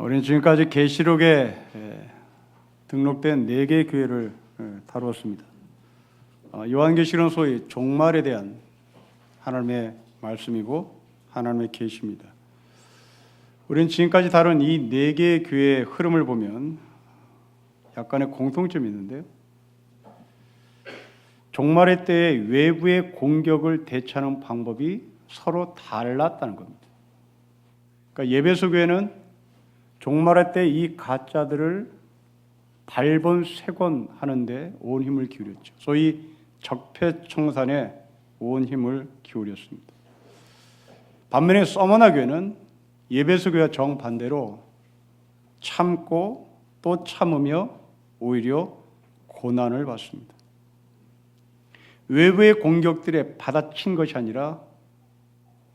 우리는 지금까지 계시록에 등록된 4개의 교회를 다루었습니다. 요한계시록은 소위 종말에 대한 하나님의 말씀이고 하나님의 계시입니다. 우리는 지금까지 다룬 이 4개의 교회의 흐름을 보면 약간의 공통점이 있는데요. 종말의 때에 외부의 공격을 대처하는 방법이 서로 달랐다는 겁니다. 그러니까 예배소 교회는 종말의 때 이 가짜들을 발본색원하는데 온 힘을 기울였죠. 소위 적폐청산에 온 힘을 기울였습니다. 반면에 서머나 교회는 예배소 교회와 정반대로 참고 또 참으며 오히려 고난을 받습니다. 외부의 공격들에 받아친 것이 아니라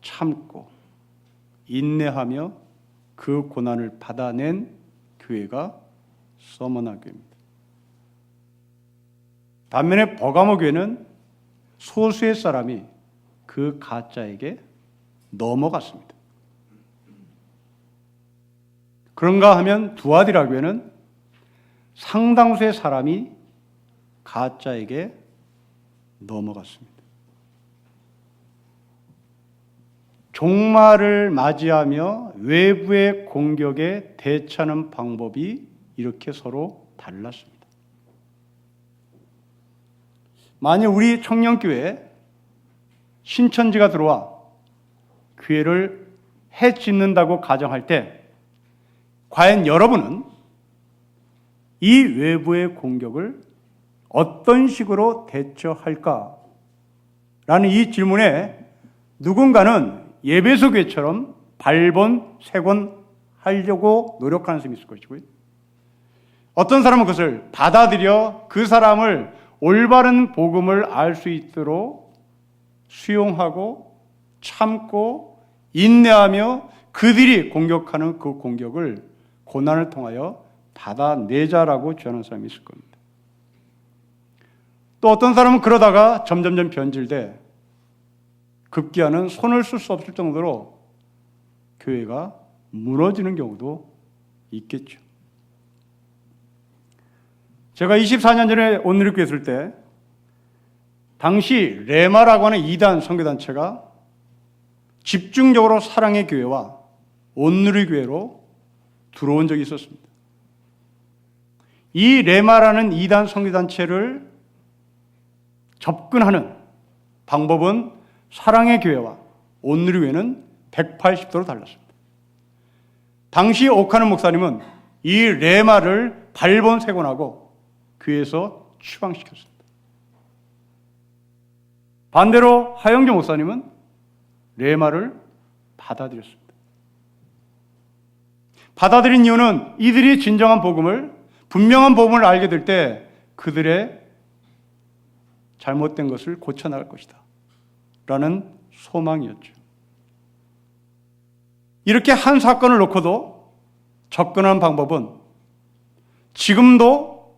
참고 인내하며 그 고난을 받아낸 교회가 서머나 교회입니다. 반면에 버가모 교회는 소수의 사람이 그 가짜에게 넘어갔습니다. 그런가 하면 두아디라 교회는 상당수의 사람이 가짜에게 넘어갔습니다. 종말을 맞이하며 외부의 공격에 대처하는 방법이 이렇게 서로 달랐습니다. 만약 우리 청년교회에 신천지가 들어와 교회를 해짓는다고 가정할 때 과연 여러분은 이 외부의 공격을 어떤 식으로 대처할까? 라는 이 질문에 누군가는 예배소 교회처럼 발본색원하려고 노력하는 사람이 있을 것이고요. 어떤 사람은 그것을 받아들여 그 사람을 올바른 복음을 알 수 있도록 수용하고 참고 인내하며 그들이 공격하는 그 공격을 고난을 통하여 받아내자라고 주장하는 사람이 있을 겁니다. 또 어떤 사람은 그러다가 점점점 변질돼 급기야는 손을 쓸 수 없을 정도로 교회가 무너지는 경우도 있겠죠. 제가 24년 전에 온누리교회 있을 때 당시 레마라고 하는 2단 선교단체가 집중적으로 사랑의 교회와 온누리교회로 들어온 적이 있었습니다. 이 레마라는 2단 선교단체를 접근하는 방법은 사랑의 교회와 온누리교회는 180도로 달랐습니다. 당시 오카는 목사님은 이 레마를 발본색원하고 교회에서 추방시켰습니다. 반대로 하영주 목사님은 레마를 받아들였습니다. 받아들인 이유는 이들이 진정한 복음을, 분명한 복음을 알게 될 때 그들의 잘못된 것을 고쳐나갈 것이다 라는 소망이었죠. 이렇게 한 사건을 놓고도 접근하는 방법은 지금도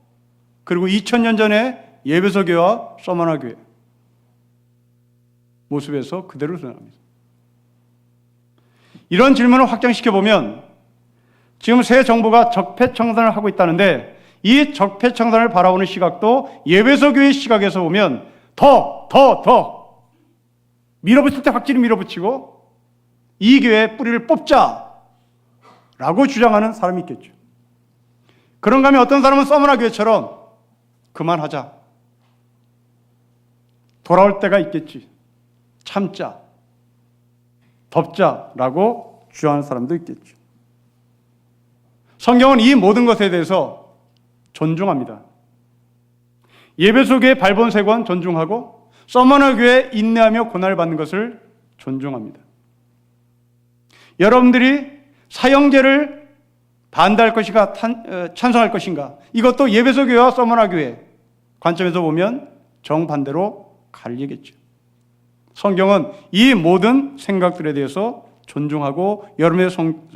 그리고 2000년 전에 예배소 교회와 서머나 교회 모습에서 그대로 드러납니다. 이런 질문을 확장시켜보면 지금 새 정부가 적폐청산을 하고 있다는데 이 적폐청산을 바라보는 시각도 예배소 교회의 시각에서 보면 더 밀어붙일 때 확실히 밀어붙이고 이 교회의 뿌리를 뽑자라고 주장하는 사람이 있겠죠. 그런가 하면 어떤 사람은 서머나 교회처럼 그만하자. 돌아올 때가 있겠지. 참자. 덮자라고 주장하는 사람도 있겠죠. 성경은 이 모든 것에 대해서 존중합니다. 예배소 교회 발본색원 존중하고 서머나 교회 인내하며 고난을 받는 것을 존중합니다. 여러분들이 사형제를 반대할 것인가 찬성할 것인가 이것도 예배소 교회와 서머나 교회 관점에서 보면 정반대로 갈리겠죠. 성경은 이 모든 생각들에 대해서 존중하고 여러분의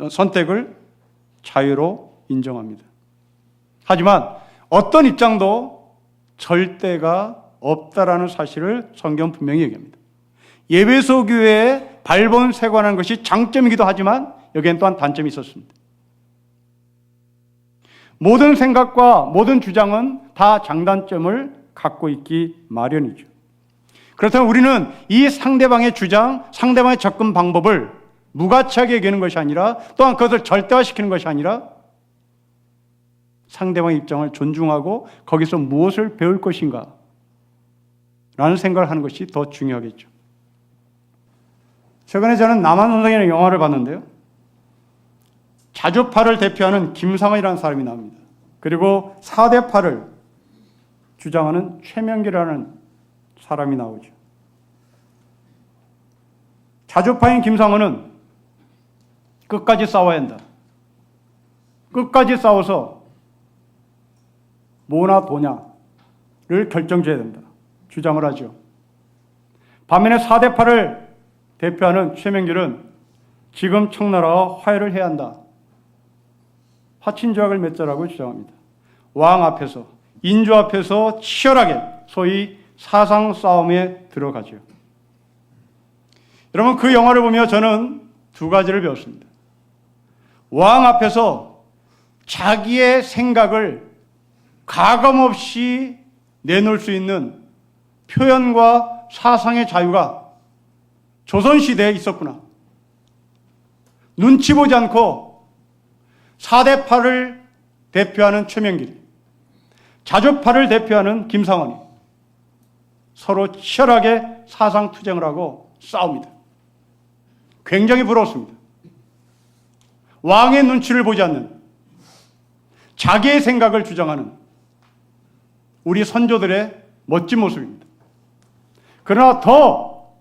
선택을 자유로 인정합니다. 하지만 어떤 입장도 절대가 없다라는 사실을 성경 분명히 얘기합니다. 예배소 교회에 발본색원하는 것이 장점이기도 하지만 여기엔 또한 단점이 있었습니다. 모든 생각과 모든 주장은 다 장단점을 갖고 있기 마련이죠. 그렇다면 우리는 이 상대방의 주장, 상대방의 접근 방법을 무가치하게 여기는 것이 아니라, 또한 그것을 절대화시키는 것이 아니라 상대방의 입장을 존중하고 거기서 무엇을 배울 것인가 라는 생각을 하는 것이 더 중요하겠죠. 최근에 저는 남한산성이라는 영화를 봤는데요. 자주파를 대표하는 김상헌이라는 사람이 나옵니다. 그리고 4대파를 주장하는 최명기라는 사람이 나오죠. 자주파인 김상헌은 끝까지 싸워야 한다. 끝까지 싸워서 뭐나 도냐를 결정져야 된다. 주장을 하죠. 반면에 4대파를 대표하는 최명길은 지금 청나라와 화해를 해야 한다. 화친조약을 맺자라고 주장합니다. 왕 앞에서, 인조 앞에서 치열하게 소위 사상 싸움에 들어가죠. 여러분, 그 영화를 보며 저는 두 가지를 배웠습니다. 왕 앞에서 자기의 생각을 가감없이 내놓을 수 있는 표현과 사상의 자유가 조선시대에 있었구나. 눈치 보지 않고 4대파를 대표하는 최명길, 자주파를 대표하는 김상헌이 서로 치열하게 사상투쟁을 하고 싸웁니다. 굉장히 부러웠습니다. 왕의 눈치를 보지 않는, 자기의 생각을 주장하는 우리 선조들의 멋진 모습입니다. 그러나 더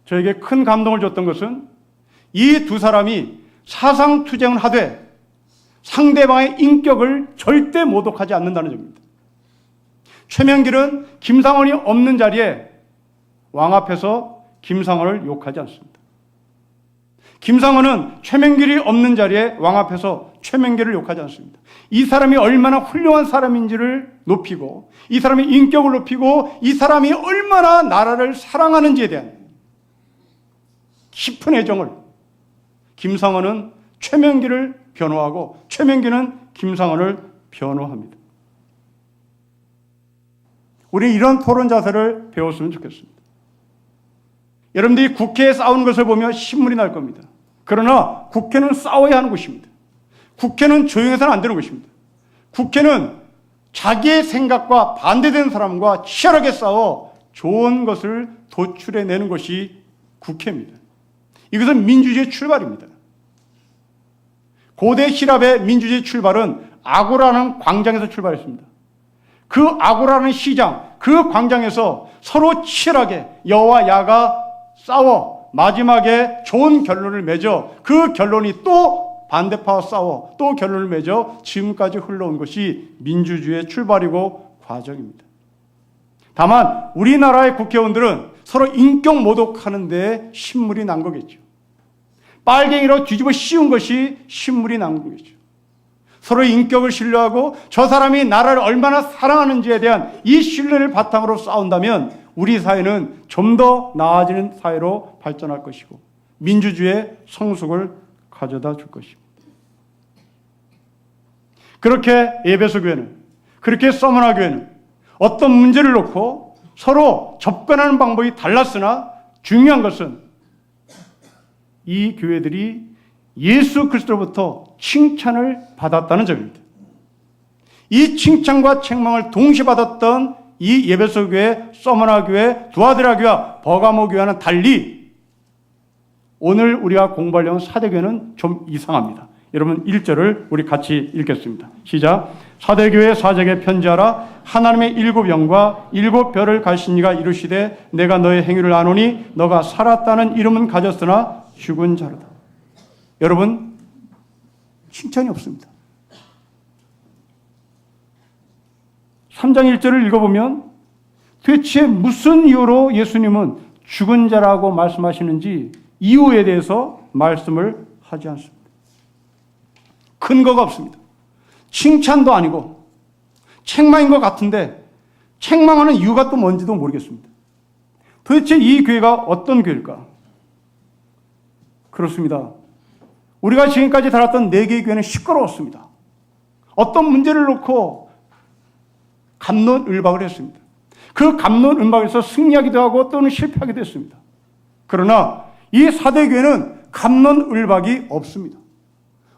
저에게 큰 감동을 줬던 것은 이 두 사람이 사상투쟁을 하되 상대방의 인격을 절대 모독하지 않는다는 점입니다. 최명길은 김상헌이 없는 자리에 왕 앞에서 김상헌을 욕하지 않습니다. 김상헌은 최명길이 없는 자리에 왕 앞에서 최명길을 욕하지 않습니다. 이 사람이 얼마나 훌륭한 사람인지를 높이고, 이 사람의 인격을 높이고, 이 사람이 얼마나 나라를 사랑하는지에 대한 깊은 애정을 김상헌은 최명길을 변호하고 최명길은 김상헌을 변호합니다. 우리 이런 토론 자세를 배웠으면 좋겠습니다. 여러분들이 국회에 싸우는 것을 보면 신물이 날 겁니다. 그러나 국회는 싸워야 하는 곳입니다. 국회는 조용해서는 안 되는 것입니다. 국회는 자기의 생각과 반대되는 사람과 치열하게 싸워 좋은 것을 도출해내는 것이 국회입니다. 이것은 민주주의의 출발입니다. 고대 시랍의 민주주의 출발은 아고라는 광장에서 출발했습니다. 그 아고라는 시장, 그 광장에서 서로 치열하게 여와 야가 싸워 마지막에 좋은 결론을 맺어 그 결론이 또 반대파와 싸워 또 결론을 맺어 지금까지 흘러온 것이 민주주의의 출발이고 과정입니다. 다만 우리나라의 국회의원들은 서로 인격 모독하는 데 신물이 난 거겠죠. 빨갱이로 뒤집어 씌운 것이 신물이 난 거겠죠. 서로 인격을 신뢰하고 저 사람이 나라를 얼마나 사랑하는지에 대한 이 신뢰를 바탕으로 싸운다면 우리 사회는 좀 더 나아지는 사회로 발전할 것이고 민주주의의 성숙을 가져다 줄 것입니다. 그렇게 에베소 교회는, 그렇게 서머나 교회는 어떤 문제를 놓고 서로 접근하는 방법이 달랐으나 중요한 것은 이 교회들이 예수 그리스도로부터 칭찬을 받았다는 점입니다. 이 칭찬과 책망을 동시에 받았던 이 에베소 교회, 서머나 교회, 두아드라 교회와 버가모 교회와는 달리 오늘 우리가 공부하려는 사대교회는 좀 이상합니다. 여러분 1절을 우리 같이 읽겠습니다. 시작. 사대교회 사제에게 편지하라. 하나님의 7영과 7별을 가신 이가 이르시되 내가 너의 행위를 아노니 너가 살았다는 이름은 가졌으나 죽은 자로다. 여러분 칭찬이 없습니다. 3장 1절을 읽어보면 대체 무슨 이유로 예수님은 죽은 자라고 말씀하시는지 이유에 대해서 말씀을 하지 않습니다. 근거가 없습니다. 칭찬도 아니고 책망인 것 같은데 책망하는 이유가 또 뭔지도 모르겠습니다. 도대체 이 교회가 어떤 교회일까? 그렇습니다. 우리가 지금까지 다뤘던 4개의 교회는 시끄러웠습니다. 어떤 문제를 놓고 갑론을박을 했습니다. 그 갑론을박에서 승리하기도 하고 또는 실패하기도 했습니다. 그러나 이 사대교회는 갑론을박이 없습니다.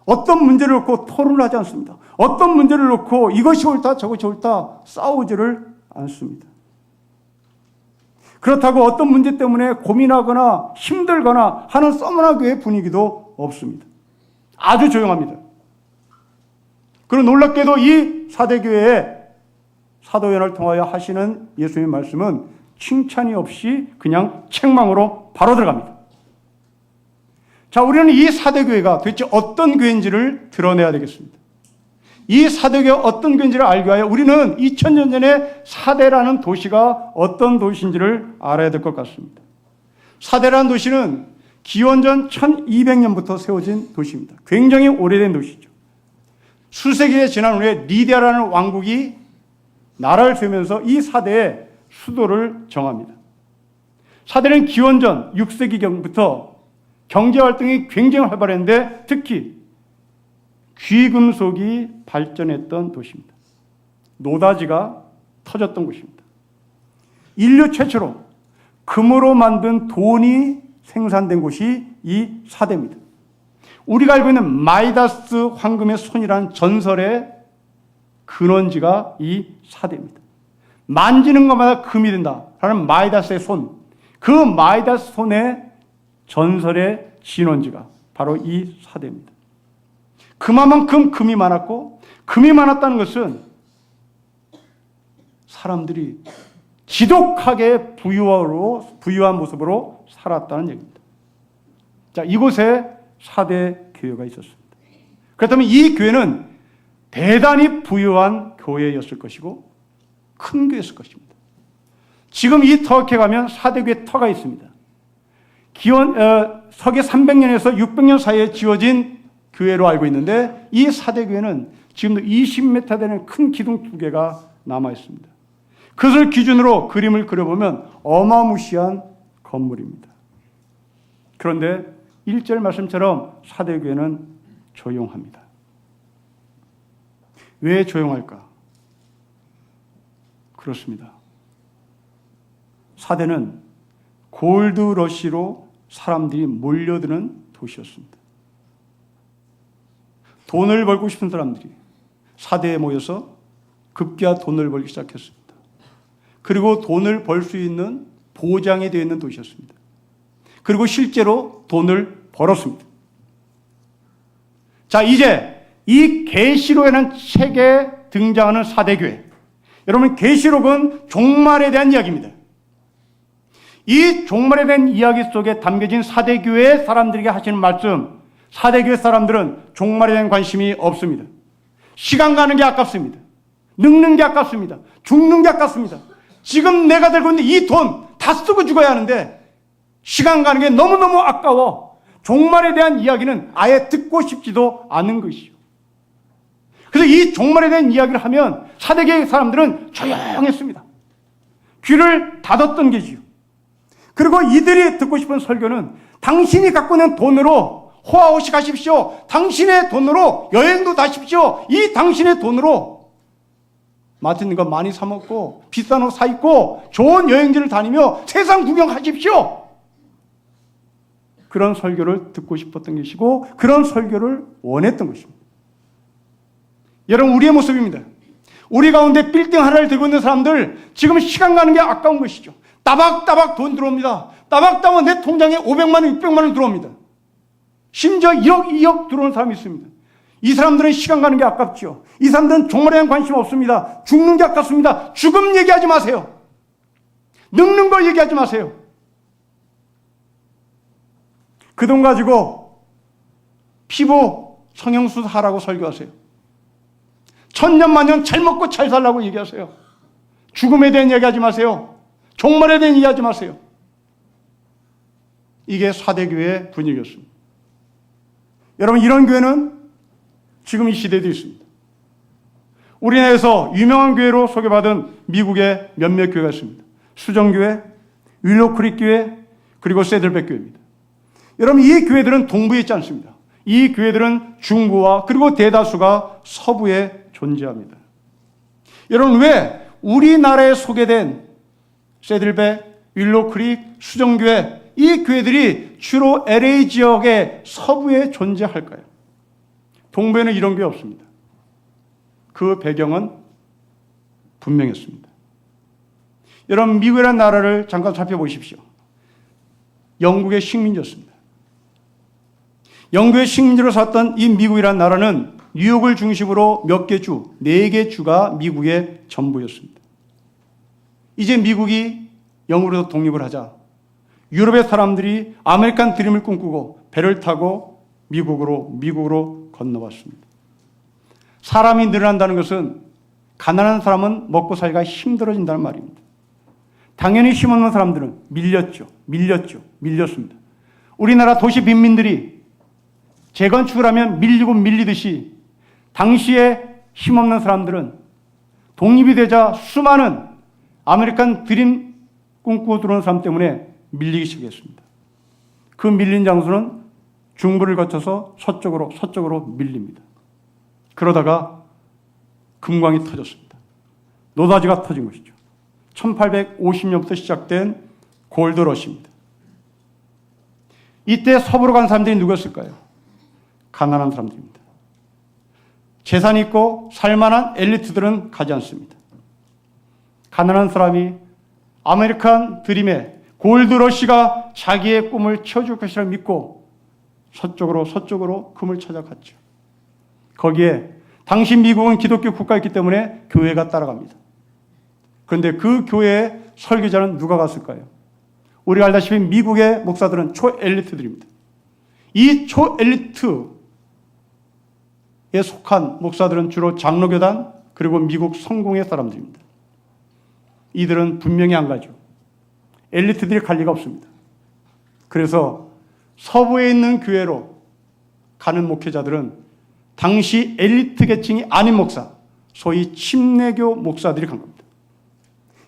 어떤 문제를 놓고 토론을 하지 않습니다. 어떤 문제를 놓고 이것이 옳다 저것이 옳다 싸우지를 않습니다. 그렇다고 어떤 문제 때문에 고민하거나 힘들거나 하는 서머나 교회 분위기도 없습니다. 아주 조용합니다. 그리고 놀랍게도 이 사대교회에 사도 요한을 통하여 하시는 예수님의 말씀은 칭찬이 없이 그냥 책망으로 바로 들어갑니다. 자, 우리는 이 사대교회가 도대체 어떤 교회인지를 드러내야 되겠습니다. 이 사대교회가 어떤 교회인지를 알기 위하여 우리는 2000년 전에 사대라는 도시가 어떤 도시인지를 알아야 될 것 같습니다. 사대라는 도시는 기원전 1200년부터 세워진 도시입니다. 굉장히 오래된 도시죠. 수세기에 지난 후에 리디아라는 왕국이 나라를 세우면서 이 사대의 수도를 정합니다. 사대는 기원전 6세기경부터 경제활동이 굉장히 활발했는데 특히 귀금속이 발전했던 도시입니다. 노다지가 터졌던 곳입니다. 인류 최초로 금으로 만든 돈이 생산된 곳이 이 사대입니다. 우리가 알고 있는 마이다스 황금의 손이라는 전설의 근원지가 이 사대입니다. 만지는 것마다 금이 된다라는 마이다스의 손, 그 마이다스 손의 전설의 진원지가 바로 이 사대입니다. 그만큼 금이 많았고, 금이 많았다는 것은 사람들이 지독하게 부유한 모습으로 살았다는 얘기입니다. 자, 이곳에 사대 교회가 있었습니다. 그렇다면 이 교회는 대단히 부유한 교회였을 것이고 큰 교회였을 것입니다. 지금 이 터에 가면 사대교회 터가 있습니다. 서기 300년에서 600년 사이에 지어진 교회로 알고 있는데 이 사대교회는 지금도 20m 되는 큰 기둥 2개가 남아 있습니다. 그것을 기준으로 그림을 그려보면 어마무시한 건물입니다. 그런데 1절 말씀처럼 사대교회는 조용합니다. 왜 조용할까? 그렇습니다. 사대는 골드러시로 사람들이 몰려드는 도시였습니다. 돈을 벌고 싶은 사람들이 사대에 모여서 급기야 돈을 벌기 시작했습니다. 그리고 돈을 벌 수 있는 보장이 되어 있는 도시였습니다. 그리고 실제로 돈을 벌었습니다. 자, 이제 이 계시록이라는 책에 등장하는 사대교회. 여러분, 계시록은 종말에 대한 이야기입니다. 이 종말에 대한 이야기 속에 담겨진 사대교회 사람들에게 하시는 말씀, 사대교회 사람들은 종말에 대한 관심이 없습니다. 시간 가는 게 아깝습니다. 늙는 게 아깝습니다. 죽는 게 아깝습니다. 지금 내가 들고 있는 이 돈 다 쓰고 죽어야 하는데 시간 가는 게 너무너무 아까워. 종말에 대한 이야기는 아예 듣고 싶지도 않은 것이죠. 그래서 이 종말에 대한 이야기를 하면 사대교회 사람들은 조용했습니다. 귀를 닫았던 게지요. 그리고 이들이 듣고 싶은 설교는 당신이 갖고 있는 돈으로 호화호시 가십시오. 당신의 돈으로 여행도 다십시오. 이 당신의 돈으로 맛있는 거 많이 사 먹고 비싼 옷 사 입고 좋은 여행지를 다니며 세상 구경하십시오. 그런 설교를 듣고 싶었던 것이고 그런 설교를 원했던 것입니다. 여러분, 우리의 모습입니다. 우리 가운데 빌딩 하나를 들고 있는 사람들 지금 시간 가는 게 아까운 것이죠. 따박따박 돈 들어옵니다. 따박따박 내 통장에 500만 원, 600만 원 들어옵니다. 심지어 1억, 2억 들어오는 사람이 있습니다. 이 사람들은 시간 가는 게 아깝죠. 이 사람들은 종말에 대한 관심 없습니다. 죽는 게 아깝습니다. 죽음 얘기하지 마세요. 늙는 걸 얘기하지 마세요. 그 돈 가지고 피부 성형수술 하라고 설교하세요. 천년만년 잘 먹고 잘 살라고 얘기하세요. 죽음에 대한 얘기하지 마세요. 종말에 대한 얘기하지 마세요. 이게 사대교회의 분위기였습니다. 여러분, 이런 교회는 지금 이 시대에도 있습니다. 우리나라에서 유명한 교회로 소개받은 미국의 몇몇 교회가 있습니다. 수정교회, 윌로크릭 교회, 그리고 세들백 교회입니다. 여러분, 이 교회들은 동부에 있지 않습니다. 이 교회들은 중부와 그리고 대다수가 서부에 존재합니다. 여러분, 왜 우리나라에 소개된 세들배, 윌로크릭, 수정교회, 이 교회들이 주로 LA 지역의 서부에 존재할까요? 동부에는 이런 교회 없습니다. 그 배경은 분명했습니다. 여러분, 미국이라는 나라를 잠깐 살펴보십시오. 영국의 식민지였습니다. 영국의 식민지로 살았던 이 미국이라는 나라는 뉴욕을 중심으로 몇 개 주, 4개 주가 미국의 전부였습니다. 이제 미국이 영국으로서 독립을 하자 유럽의 사람들이 아메리칸 드림을 꿈꾸고 배를 타고 미국으로 건너왔습니다. 사람이 늘어난다는 것은 가난한 사람은 먹고 살기가 힘들어진다는 말입니다. 당연히 힘없는 사람들은 밀렸습니다. 우리나라 도시 빈민들이 재건축을 하면 밀리듯이 당시에 힘없는 사람들은 독립이 되자 수많은 아메리칸 드림 꿈꾸고 들어오는 사람 때문에 밀리기 시작했습니다. 그 밀린 장소는 중부를 거쳐서 서쪽으로 밀립니다. 그러다가 금광이 터졌습니다. 노다지가 터진 것이죠. 1850년부터 시작된 골드러시입니다. 이때 서부로 간 사람들이 누구였을까요? 가난한 사람들입니다. 재산이 있고 살만한 엘리트들은 가지 않습니다. 가난한 사람이 아메리칸 드림의 골드러시가 자기의 꿈을 채워줄 것이라 믿고 서쪽으로 금을 찾아갔죠. 거기에 당시 미국은 기독교 국가였기 때문에 교회가 따라갑니다. 그런데 그 교회의 설교자는 누가 갔을까요? 우리가 알다시피 미국의 목사들은 초엘리트들입니다. 이 초엘리트에 속한 목사들은 주로 장로교단 그리고 미국 성공의 사람들입니다. 이들은 분명히 안 가죠. 엘리트들이 갈 리가 없습니다. 그래서 서부에 있는 교회로 가는 목회자들은 당시 엘리트 계층이 아닌 목사, 소위 침례교 목사들이 간 겁니다.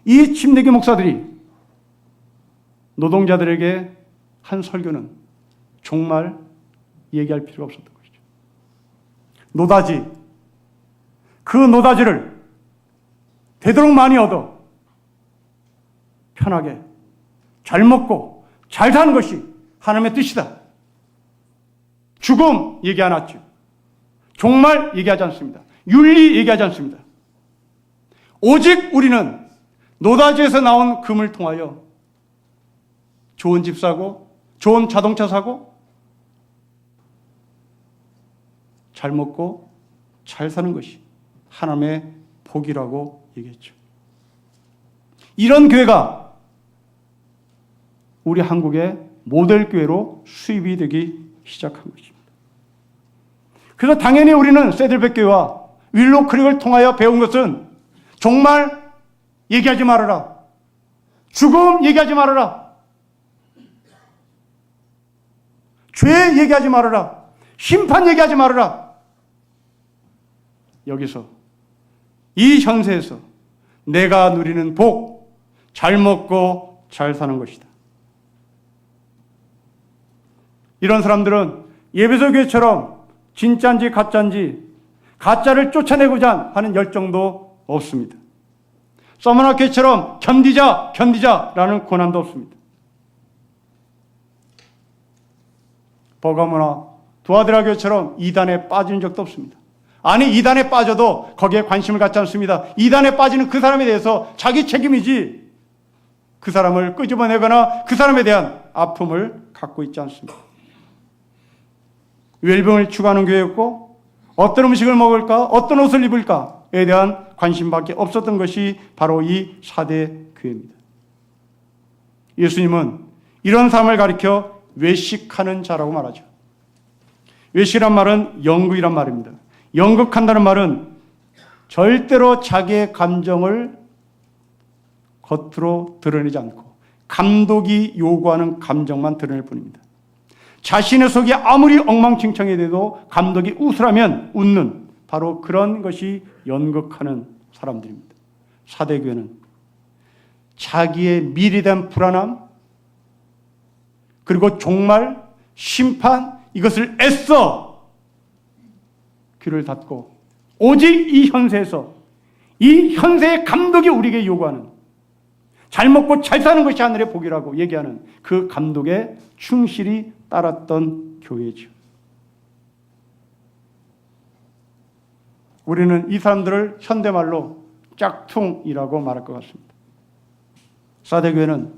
이 침례교 목사들이 노동자들에게 한 설교는 정말 얘기할 필요가 없었던 것이죠. 노다지, 그 노다지를 되도록 많이 얻어 편하게 잘 먹고 잘 사는 것이 하나님의 뜻이다. 죽음 얘기 안 하죠. 종말 얘기하지 않습니다. 윤리 얘기하지 않습니다. 오직 우리는 노다지에서 나온 금을 통하여 좋은 집 사고 좋은 자동차 사고 잘 먹고 잘 사는 것이 하나님의 복이라고 얘기했죠. 이런 교회가 우리 한국의 모델교회로 수입이 되기 시작한 것입니다. 그래서 당연히 우리는 세들백 교회와 윌로크릭을 통하여 배운 것은 정말 얘기하지 말아라. 죽음 얘기하지 말아라. 죄 얘기하지 말아라. 심판 얘기하지 말아라. 여기서 이 현세에서 내가 누리는 복, 잘 먹고 잘 사는 것이다. 이런 사람들은 예배소 교회처럼 진짜인지 가짜인지 가짜를 쫓아내고자 하는 열정도 없습니다. 서머나 교회처럼 견디자라는 고난도 없습니다. 버가모나 두아드라 교회처럼 이단에 빠진 적도 없습니다. 아니, 이단에 빠져도 거기에 관심을 갖지 않습니다. 이단에 빠지는 그 사람에 대해서 자기 책임이지 그 사람을 끄집어내거나 그 사람에 대한 아픔을 갖고 있지 않습니다. 웰빙을 추구하는 교회였고 어떤 음식을 먹을까, 어떤 옷을 입을까에 대한 관심밖에 없었던 것이 바로 이 4대 교회입니다. 예수님은 이런 삶을 가리켜 외식하는 자라고 말하죠. 외식이란 말은 연극이란 말입니다. 연극한다는 말은 절대로 자기의 감정을 겉으로 드러내지 않고 감독이 요구하는 감정만 드러낼 뿐입니다. 자신의 속이 아무리 엉망진창이 돼도 감독이 웃으라면 웃는 바로 그런 것이 연극하는 사람들입니다. 4대 교회는 자기의 미래에 대한 불안함 그리고 종말, 심판 이것을 애써 귀를 닫고 오직 이 현세에서, 이 현세의 감독이 우리에게 요구하는, 잘 먹고 잘 사는 것이 하늘의 복이라고 얘기하는 그 감독에 충실히 따랐던 교회죠. 우리는 이 사람들을 현대말로 짝퉁이라고 말할 것 같습니다. 사대교회는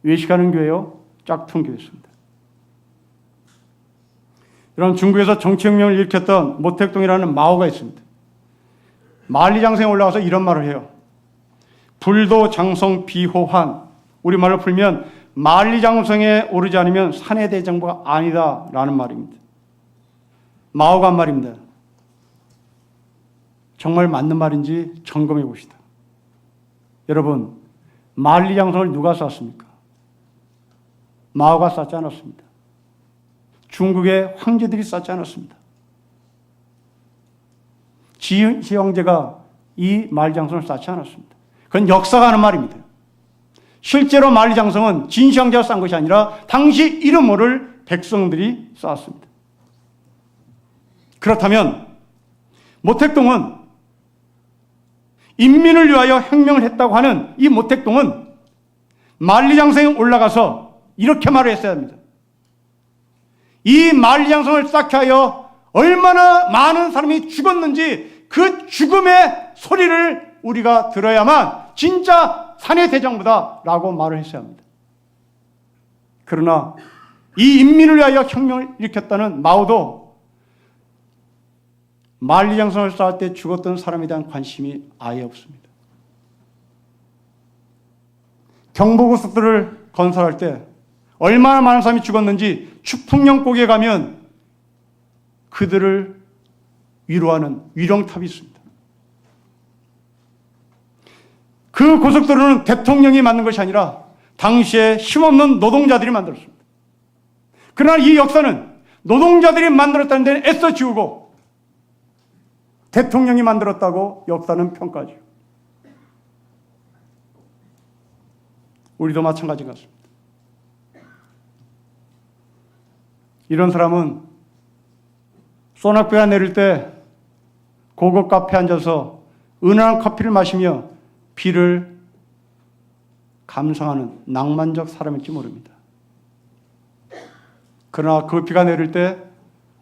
외식하는 교회요, 짝퉁교회였습니다. 여러분, 중국에서 정치혁명을 일으켰던 모택동이라는 마오가 있습니다. 만리장성에 올라가서 이런 말을 해요. 불도장성 비호환, 우리말로 풀면 만리장성에 오르지 않으면 사내대장부가 아니다라는 말입니다. 마오가 한 말입니다. 정말 맞는 말인지 점검해 봅시다. 여러분, 만리장성을 누가 쌓았습니까? 마오가 쌓지 않았습니다. 중국의 황제들이 쌓지 않았습니다. 지 황제가 이 만리장성을 쌓지 않았습니다. 그건 역사가 하는 말입니다. 실제로 만리장성은 진시 황제가 쌓은 것이 아니라 당시 이름 모를 백성들이 쌓았습니다. 그렇다면 모택동은 인민을 위하여 혁명을 했다고 하는 이 모택동은 만리장성에 올라가서 이렇게 말을 했어야 합니다. 이 만리장성을 쌓게 하여 얼마나 많은 사람이 죽었는지 그 죽음의 소리를 우리가 들어야만 진짜 사내대장부다라고 말을 했어야 합니다. 그러나 이 인민을 위하여 혁명을 일으켰다는 마오도 만리장성을 쌓을 때 죽었던 사람에 대한 관심이 아예 없습니다. 경부고속도로를 건설할 때 얼마나 많은 사람이 죽었는지 추풍령 꼭에 가면 그들을 위로하는 위령탑이 있습니다. 그 고속도로는 대통령이 만든 것이 아니라 당시에 힘없는 노동자들이 만들었습니다. 그러나 이 역사는 노동자들이 만들었다는 데는 애써 지우고 대통령이 만들었다고 역사는 평가하죠. 우리도 마찬가지 같습니다. 이런 사람은 소낙비가 내릴 때 고급 카페에 앉아서 은은한 커피를 마시며 비를 감상하는 낭만적 사람일지 모릅니다. 그러나 그 비가 내릴 때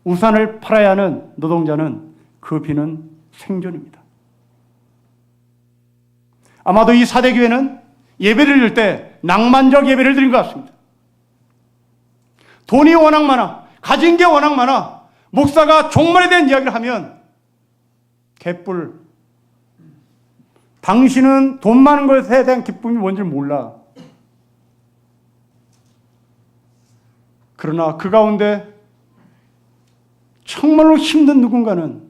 우산을 팔아야 하는 노동자는 그 비는 생존입니다. 아마도 이 사대교회는 예배를 드릴 때 낭만적 예배를 드린 것 같습니다. 돈이 워낙 많아, 가진 게 워낙 많아, 목사가 종말에 대한 이야기를 하면 개뿔, 당신은 돈 많은 것에 대한 기쁨이 뭔지 몰라. 그러나 그 가운데 정말로 힘든 누군가는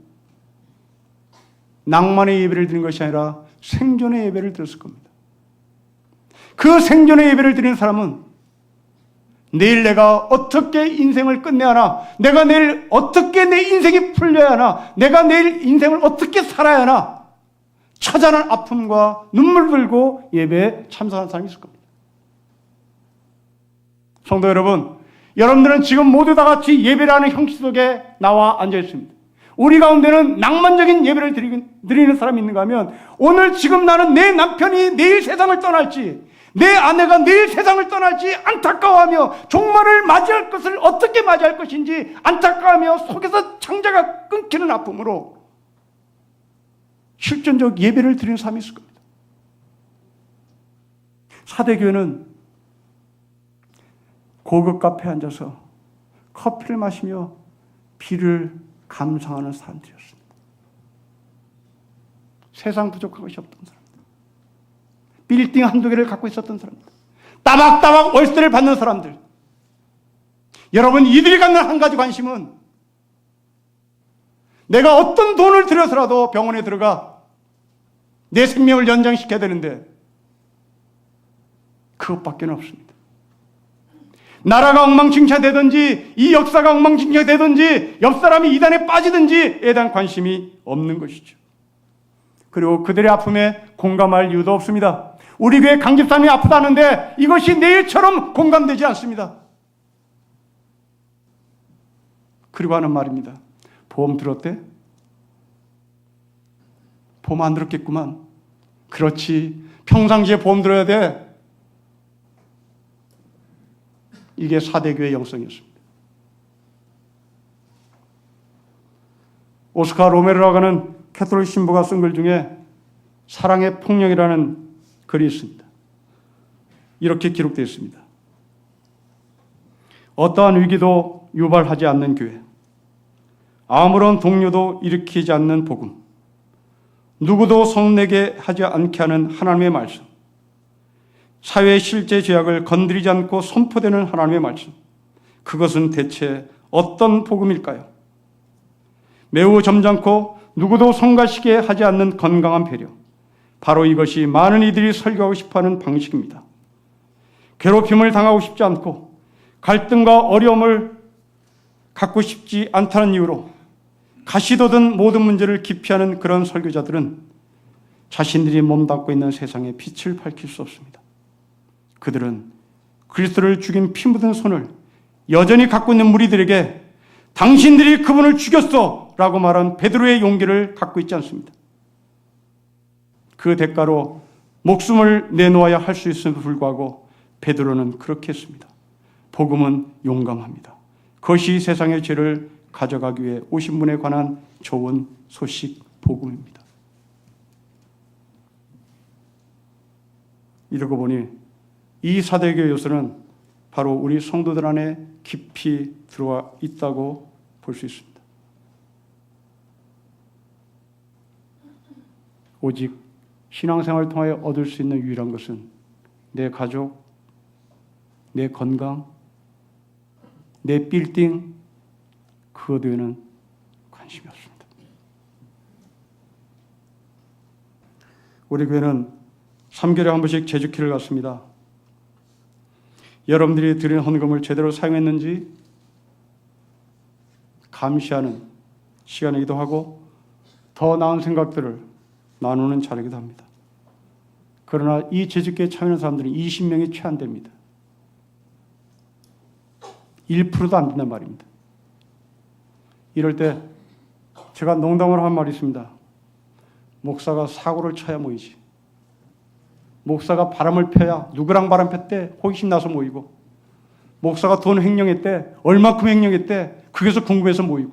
낭만의 예배를 드린 것이 아니라 생존의 예배를 드렸을 겁니다. 그 생존의 예배를 드리는 사람은 내일 내가 어떻게 인생을 끝내야 하나, 내가 내일 어떻게 내 인생이 풀려야 하나, 내가 내일 인생을 어떻게 살아야 하나 처절한 아픔과 눈물 들고 예배에 참석하는 사람이 있을 겁니다. 성도 여러분, 여러분들은 지금 모두 다 같이 예배를 하는 형식 속에 나와 앉아 있습니다. 우리 가운데는 낭만적인 예배를 드리는 사람이 있는가 하면, 오늘 지금 나는 내 남편이 내일 세상을 떠날지, 내 아내가 내일 세상을 떠날지 안타까워하며 종말을 맞이할 것을 어떻게 맞이할 것인지 안타까워하며 속에서 창자가 끊기는 아픔으로 실존적 예배를 드리는 사람이 있을 겁니다. 사대교회는 고급 카페에 앉아서 커피를 마시며 비를 감상하는 사람들이었습니다. 세상 부족한 것이 없던 사람들, 빌딩 한두 개를 갖고 있었던 사람들, 따박따박 월세를 받는 사람들. 여러분, 이들이 갖는 한 가지 관심은 내가 어떤 돈을 들여서라도 병원에 들어가 내 생명을 연장시켜야 되는데 그것밖에 없습니다. 나라가 엉망진창되든지 이 역사가 엉망진창되든지 옆 사람이 이단에 빠지든지에 대한 관심이 없는 것이죠. 그리고 그들의 아픔에 공감할 이유도 없습니다. 우리 교회 강집사님이 아프다는데 이것이 내일처럼 공감되지 않습니다. 그리고 하는 말입니다. 보험 들었대? 보험 안 들었겠구만. 그렇지. 평상시에 보험 들어야 돼. 이게 사대교의 영성이었습니다. 오스카 로메로라고 하는 캐톨릭 신부가 쓴 글 중에 사랑의 폭력이라는 글이 있습니다. 이렇게 기록되어 있습니다. 어떠한 위기도 유발하지 않는 교회, 아무런 동요도 일으키지 않는 복음, 누구도 성내게 하지 않게 하는 하나님의 말씀, 사회의 실제 죄악을 건드리지 않고 선포되는 하나님의 말씀, 그것은 대체 어떤 복음일까요? 매우 점잖고 누구도 성가시게 하지 않는 건강한 배려, 바로 이것이 많은 이들이 설교하고 싶어하는 방식입니다. 괴롭힘을 당하고 싶지 않고 갈등과 어려움을 갖고 싶지 않다는 이유로 가시돋은 모든 문제를 기피하는 그런 설교자들은 자신들이 몸담고 있는 세상에 빛을 밝힐 수 없습니다. 그들은 그리스도를 죽인 피 묻은 손을 여전히 갖고 있는 무리들에게 당신들이 그분을 죽였어 라고 말한 베드로의 용기를 갖고 있지 않습니다. 그 대가로 목숨을 내놓아야 할 수 있음에도 불구하고 베드로는 그렇게 했습니다. 복음은 용감합니다. 그것이 세상의 죄를 가져가기 위해 오신 분에 관한 좋은 소식 복음입니다. 이러고 보니 이 사대교 요소는 바로 우리 성도들 안에 깊이 들어와 있다고 볼 수 있습니다. 오직 신앙생활을 통하여 얻을 수 있는 유일한 것은 내 가족, 내 건강, 내 빌딩, 그것 외에는 관심이 없습니다. 우리 교회는 3개월에 한 번씩 제주키를 갖습니다. 여러분들이 드린 헌금을 제대로 사용했는지 감시하는 시간이기도 하고 더 나은 생각들을 나누는 자리이기도 합니다. 그러나 이 제주교에 참여하는 사람들은 20명이 채 안 됩니다. 1%도 안 된단 말입니다. 이럴 때 제가 농담으로 한 말이 있습니다. 목사가 사고를 쳐야 모이지. 목사가 바람을 펴야 누구랑 바람 폈대? 호기심 나서 모이고, 목사가 돈 횡령했대? 얼마큼 횡령했대? 그게서 궁금해서 모이고.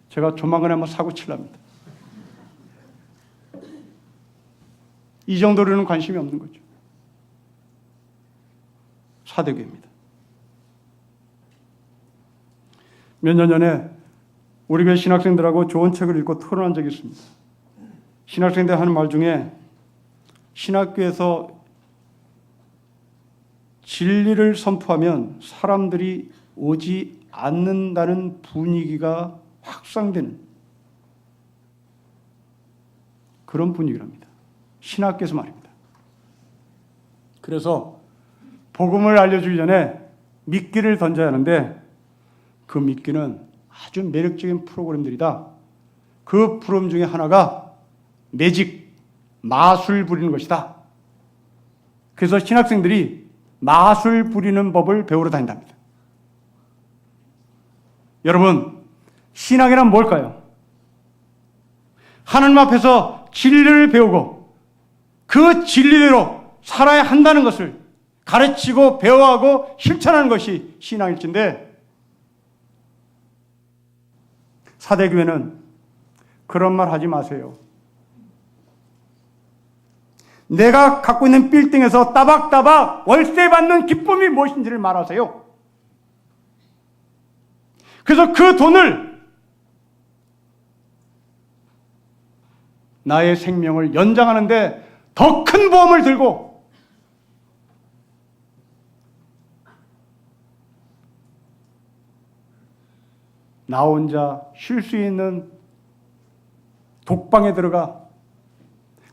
제가 조만간에 한번 사고 칠랍니다. 이 정도로는 관심이 없는 거죠. 사대교입니다. 몇 년 전에 우리 교회 신학생들하고 좋은 책을 읽고 토론한 적이 있습니다. 신학생들 하는 말 중에 신학교에서 진리를 선포하면 사람들이 오지 않는다는 분위기가 확산되는 그런 분위기랍니다. 신학교에서 말입니다. 그래서 복음을 알려주기 전에 미끼를 던져야 하는데 그 미끼는 아주 매력적인 프로그램들이다. 그 프로그램 중에 하나가 매직, 마술 부리는 것이다. 그래서 신학생들이 마술 부리는 법을 배우러 다닌답니다. 여러분, 신학이란 뭘까요? 하나님 앞에서 진리를 배우고 그 진리대로 살아야 한다는 것을 가르치고 배워하고 실천하는 것이 신앙일진데, 사대교회는 그런 말 하지 마세요. 내가 갖고 있는 빌딩에서 따박따박 월세 받는 기쁨이 무엇인지를 말하세요. 그래서 그 돈을 나의 생명을 연장하는데 더 큰 보험을 들고 나 혼자 쉴 수 있는 독방에 들어가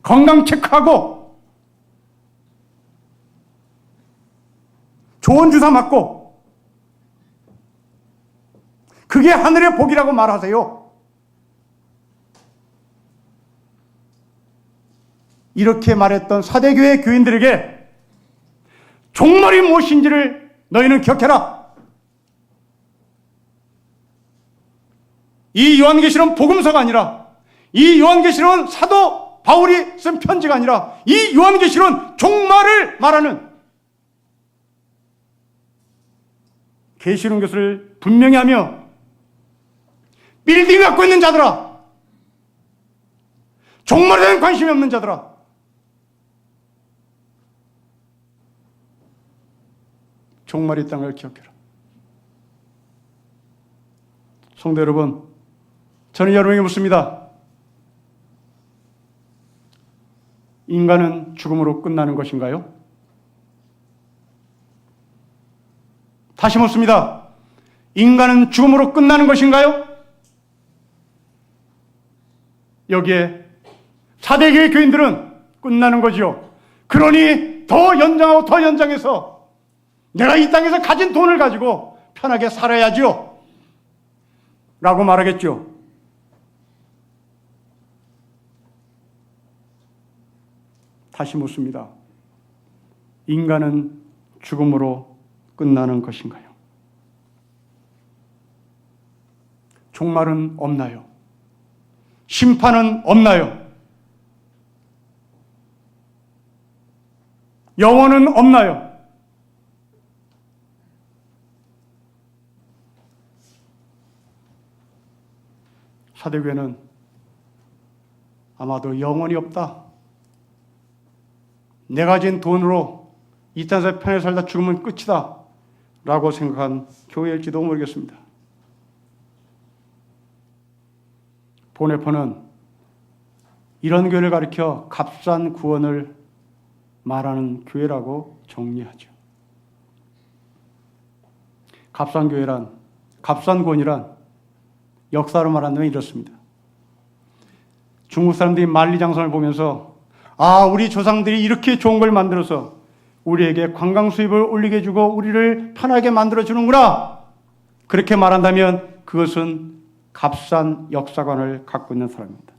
건강 체크하고 좋은 주사 맞고 그게 하늘의 복이라고 말하세요. 이렇게 말했던 사대교회 교인들에게 종말이 무엇인지를 너희는 기억해라. 이 요한계시록 복음서가 아니라 이 요한계시록은 사도 바울이 쓴 편지가 아니라 이 요한계시록은 종말을 말하는 계시록 것을 분명히 하며 빌딩 갖고 있는 자들아, 종말에 대한 관심이 없는 자들아, 종말이 있다는 걸 기억해라. 성도 여러분, 저는 여러분에게 묻습니다. 인간은 죽음으로 끝나는 것인가요? 다시 묻습니다. 인간은 죽음으로 끝나는 것인가요? 여기에 사대교회 교인들은 끝나는 거지요. 그러니 더 연장하고 더 연장해서 내가 이 땅에서 가진 돈을 가지고 편하게 살아야지요 라고 말하겠죠. 다시 묻습니다. 인간은 죽음으로 끝나는 것인가요? 종말은 없나요? 심판은 없나요? 영원은 없나요? 사대교회는 아마도 영원이 없다. 내가 가진 돈으로 이 땅에서 편하게 살다 죽으면 끝이다 라고 생각한 교회일지도 모르겠습니다. 보네퍼는 이런 교회를 가리켜 값싼 구원을 말하는 교회라고 정리하죠. 값싼 교회란, 값싼 구원이란 역사로 말하면 이렇습니다. 중국 사람들이 만리장성을 보면서 우리 조상들이 이렇게 좋은 걸 만들어서 우리에게 관광 수입을 올리게 해주고 우리를 편하게 만들어주는구나. 그렇게 말한다면 그것은 값싼 역사관을 갖고 있는 사람입니다.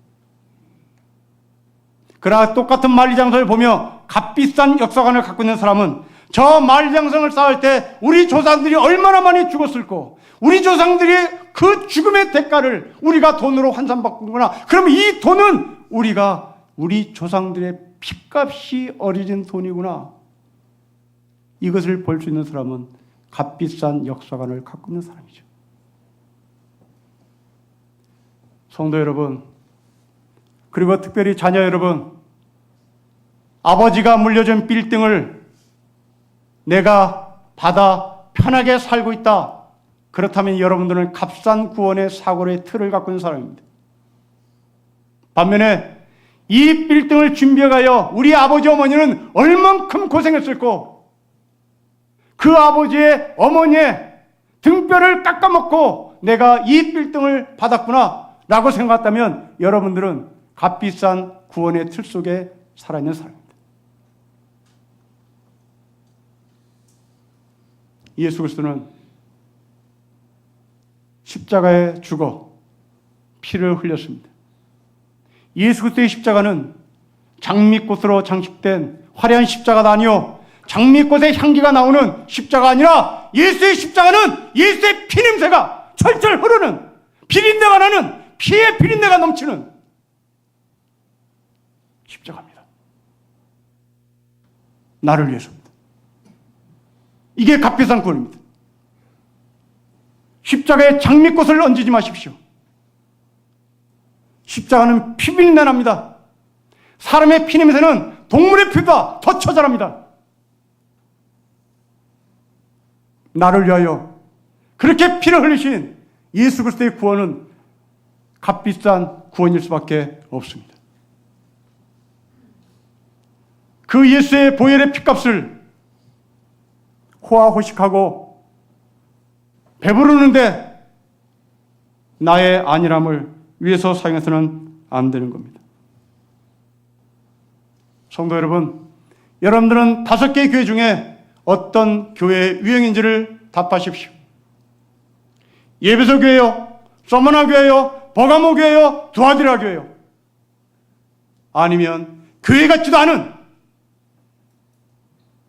그러나 똑같은 만리장성을 보며 값비싼 역사관을 갖고 있는 사람은 저 만리장성을 쌓을 때 우리 조상들이 얼마나 많이 죽었을까, 우리 조상들이 그 죽음의 대가를 우리가 돈으로 환산받는구나. 그러면 이 돈은 우리 조상들의 핏값이 어려진 돈이구나. 이것을 볼 수 있는 사람은 값비싼 역사관을 갖고 있는 사람이죠. 성도 여러분, 그리고 특별히 자녀 여러분, 아버지가 물려준 빌딩을 내가 받아 편하게 살고 있다. 그렇다면 여러분들은 값싼 구원의 사고의 틀을 갖고 있는 사람입니다. 반면에 이 빌딩을 준비해가여 우리 아버지 어머니는 얼만큼 고생했을까? 그 아버지의 어머니의 등뼈를 깎아먹고 내가 이 빌딩을 받았구나 라고 생각했다면 여러분들은 값비싼 구원의 틀 속에 살아있는 사람입니다. 예수 그리스도는 십자가에 죽어 피를 흘렸습니다. 예수 그리스도의 십자가는 장미꽃으로 장식된 화려한 십자가가 아니요, 장미꽃의 향기가 나오는 십자가 아니라 예수의 십자가는 예수의 피냄새가 철철 흐르는, 비린내가 나는, 피의 비린내가 넘치는 십자가입니다. 나를 위해서입니다. 이게 값비싼 구원입니다. 십자가에 장미꽃을 얹지 마십시오. 십자가는 피비린내 납니다. 사람의 피냄새는 동물의 피보다 더 처절합니다. 나를 위하여 그렇게 피를 흘리신 예수 그리스도의 구원은 값비싼 구원일 수밖에 없습니다. 그 예수의 보혈의 피값을 호화호식하고 배부르는데 나의 안일함을 위해서 사용해서는 안 되는 겁니다. 성도 여러분, 여러분들은 5개의 교회 중에 어떤 교회의 유형인지를 답하십시오. 예배소 교회요? 서머나 교회요? 버가모 교회요? 두아디라 교회요? 아니면 교회 같지도 않은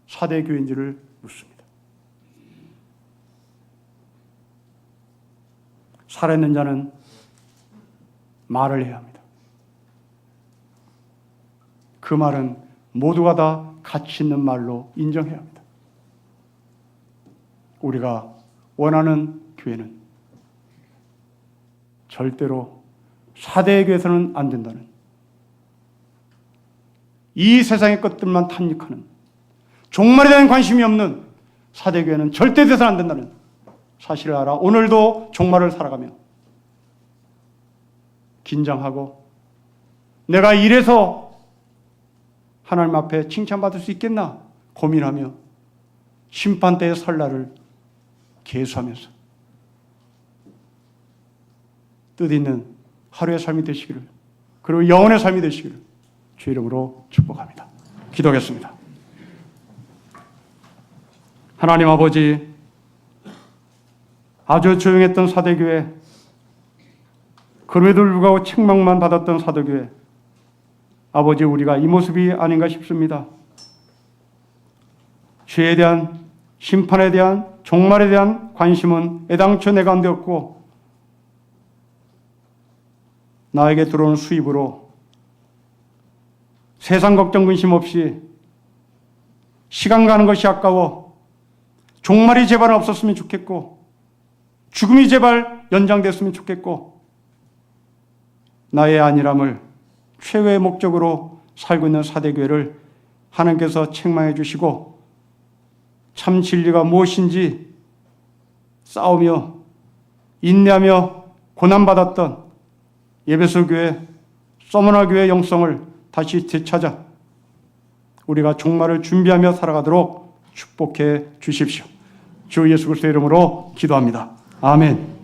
사대 교회인지를 묻습니다. 살아있는 자는 말을 해야 합니다. 그 말은 모두가 다 가치 있는 말로 인정해야 합니다. 우리가 원하는 교회는 절대로 사대의 교회에서는 안 된다는, 이 세상의 것들만 탐닉하는, 종말에 대한 관심이 없는 사대 교회는 절대 돼서는 안 된다는 사실을 알아 오늘도 종말을 살아가며 긴장하고, 내가 이래서 하나님 앞에 칭찬받을 수 있겠나 고민하며 심판대의 설날을 계수하면서 뜻있는 하루의 삶이 되시기를, 그리고 영혼의 삶이 되시기를 주 이름으로 축복합니다. 기도하겠습니다. 하나님 아버지, 아주 조용했던 사대교회, 그럼에도 불구하고 책망만 받았던 사대교회, 아버지, 우리가 이 모습이 아닌가 싶습니다. 죄에 대한, 심판에 대한, 종말에 대한 관심은 애당초 내 가운데 없고, 나에게 들어오는 수입으로 세상 걱정 근심 없이 시간 가는 것이 아까워 종말이 제발 없었으면 좋겠고, 죽음이 제발 연장됐으면 좋겠고, 나의 안일함을 최후의 목적으로 살고 있는 사대교회를 하나님께서 책망해 주시고, 참 진리가 무엇인지 싸우며 인내하며 고난받았던 에베소 교회, 서머나 교회의 영성을 다시 되찾아 우리가 종말을 준비하며 살아가도록 축복해 주십시오. 주 예수 그리스도의 이름으로 기도합니다. 아멘.